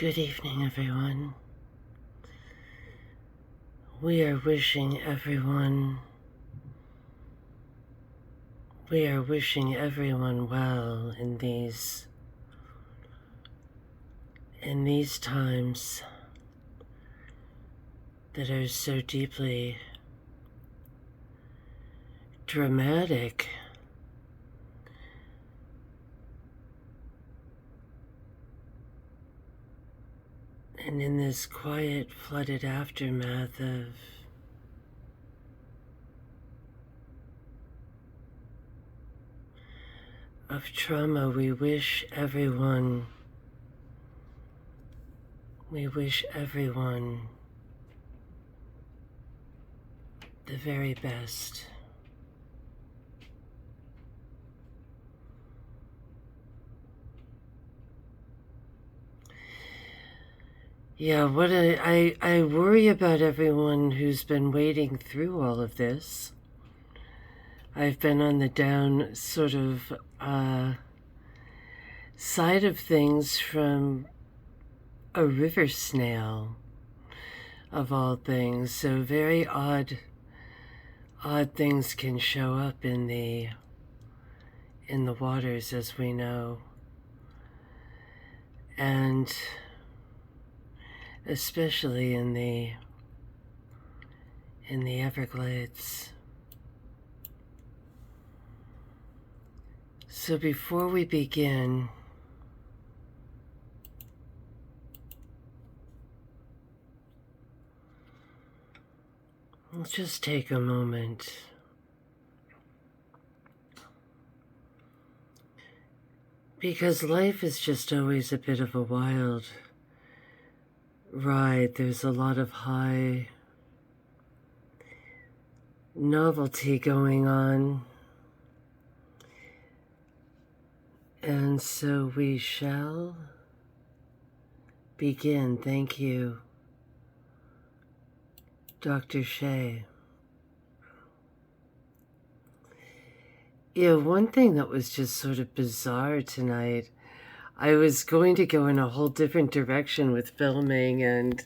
Good evening, everyone. We are wishing everyone well in these times that are so deeply dramatic. And in this quiet, flooded aftermath of trauma, we wish everyone the very best. Yeah, I worry about everyone who's been wading through all of this. I've been on the down sort of side of things from a river snail, of all things. So very odd things can show up in the waters, as we know. And especially in the Everglades. So before we begin, let's just take a moment because life is just always a bit of a wild ride. There's a lot of high novelty going on. And so we shall begin. Thank you, Dr. Shea. Yeah, one thing that was just sort of bizarre tonight, I was going to go in a whole different direction with filming and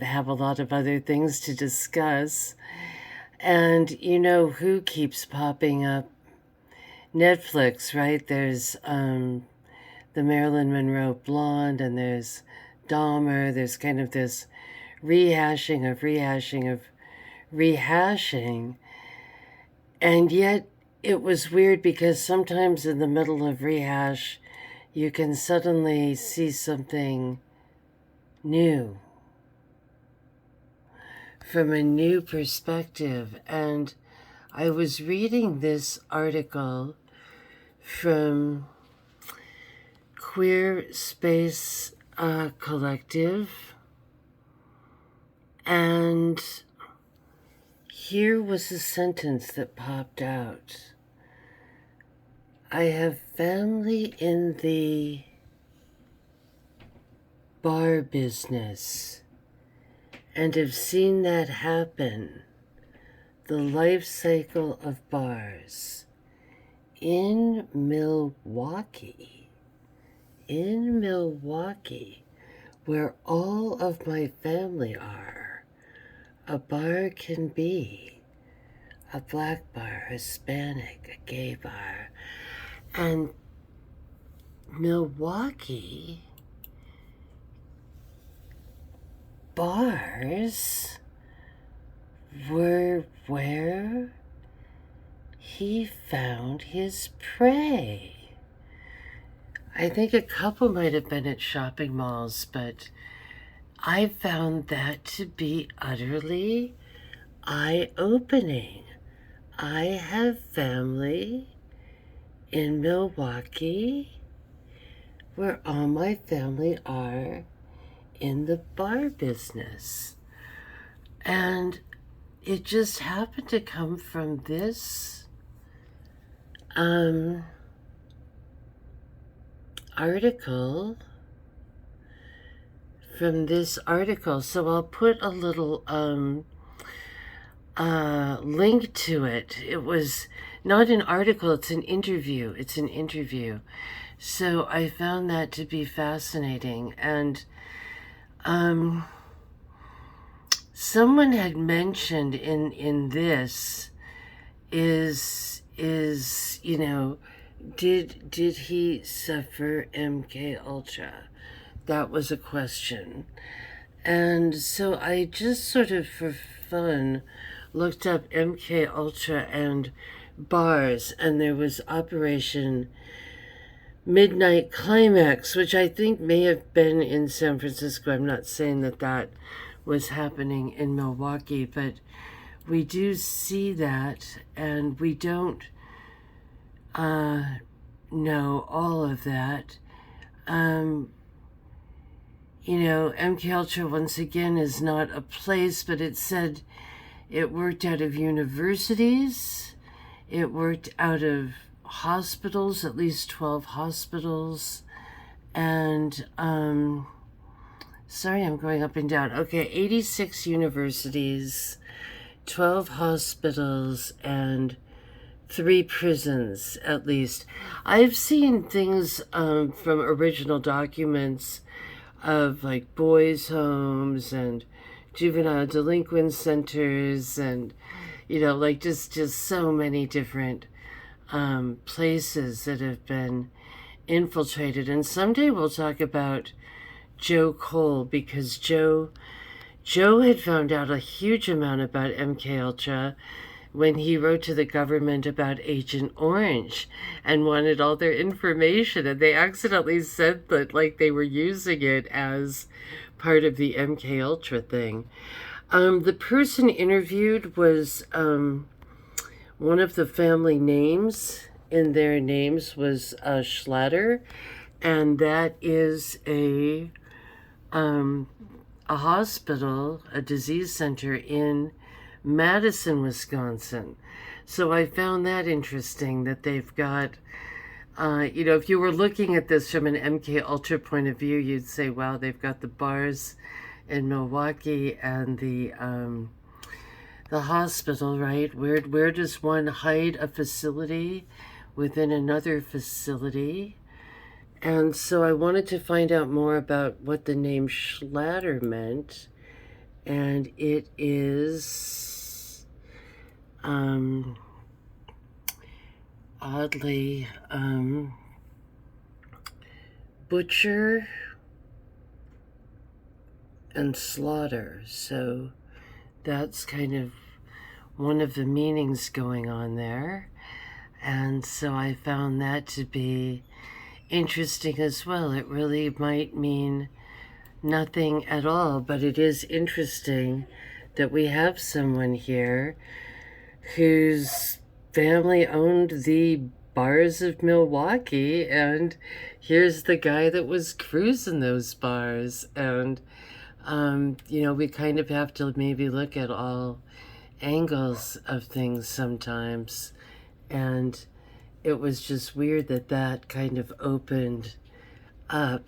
have a lot of other things to discuss. And you know who keeps popping up? Netflix, right? There's the Marilyn Monroe blonde, and there's Dahmer. There's kind of this rehashing. And yet it was weird because sometimes in the middle of rehash, you can suddenly see something new from a new perspective. And I was reading this article from Queer Space Collective, and here was a sentence that popped out. I have family in the bar business and have seen that happen, the life cycle of bars in Milwaukee, where all of my family are. A bar can be a black bar, Hispanic, a gay bar. And Milwaukee bars were where he found his prey. I think a couple might have been at shopping malls, but I found that to be utterly eye-opening. I have family in Milwaukee where all my family are in the bar business. And it just happened to come from this article. So I'll put a little link to it. It was not an article, it's an interview. So I found that to be fascinating. And um, someone had mentioned in this is did he suffer MK Ultra? That was a question. And so I just sort of for fun looked up MK Ultra and bars, and there was Operation Midnight Climax, which I think may have been in San Francisco. I'm not saying that that was happening in Milwaukee, but we do see that, and we don't know all of that. Um, MK Ultra once again is not a place, but it said it worked out of universities, it worked out of hospitals, at least 12 hospitals, and sorry, I'm going up and down. Okay, 86 universities, 12 hospitals, and 3 prisons at least. I've seen things from original documents of like boys' homes and juvenile delinquent centers, and like just so many different places that have been infiltrated. And someday we'll talk about Joe Cole, because Joe had found out a huge amount about MK Ultra when he wrote to the government about Agent Orange and wanted all their information, and they accidentally said that like they were using it as part of the MK Ultra thing. The person interviewed was one of the family names in their names was Schlatter, and that is a hospital, a disease center in Madison, Wisconsin. So I found that interesting that they've got, if you were looking at this from an MK Ultra point of view, you'd say, wow, they've got the bars in Milwaukee and the hospital, right? Where does one hide a facility within another facility? And so I wanted to find out more about what the name Schlatter meant, and it is oddly butcher and slaughter. So that's kind of one of the meanings going on there. And so I found that to be interesting as well. It really might mean nothing at all, but it is interesting that we have someone here whose family owned the bars of Milwaukee, and here's the guy that was cruising those bars. And we kind of have to maybe look at all angles of things sometimes. And it was just weird that that kind of opened up.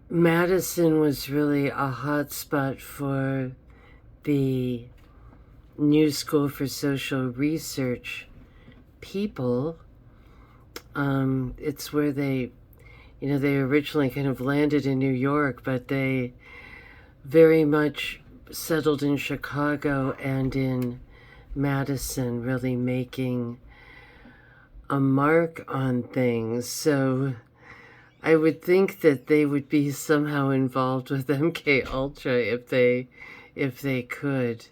Madison was really a hot spot for the New School for Social Research people. It's where they originally kind of landed in New York, but they very much settled in Chicago and in Madison, really making a mark on things. So I would think that they would be somehow involved with MK Ultra if they could.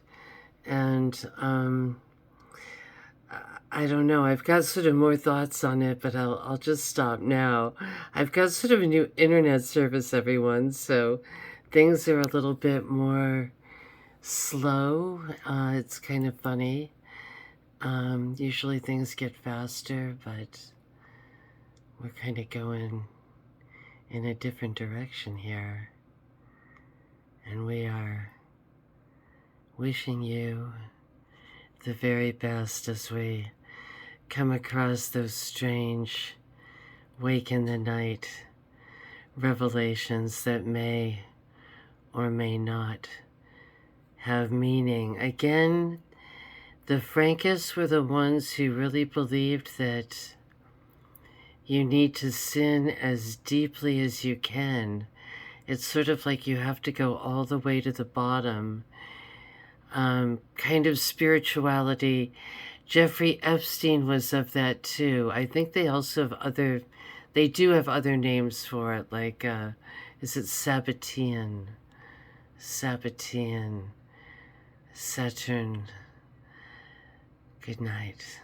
And I don't know. I've got sort of more thoughts on it, but I'll just stop now. I've got sort of a new internet service, everyone, so things are a little bit more slow. It's kind of funny. Usually things get faster, but we're kind of going in a different direction here. And we are wishing you the very best as we come across those strange wake in the night revelations that may or may not have meaning. Again, The Frankists were the ones who really believed that you need to sin as deeply as you can. It's sort of like you have to go all the way to the bottom. Kind of spirituality. Jeffrey Epstein was of that too. I think they also have they do have other names for it, like, is it Sabbatean, Saturn. Good night.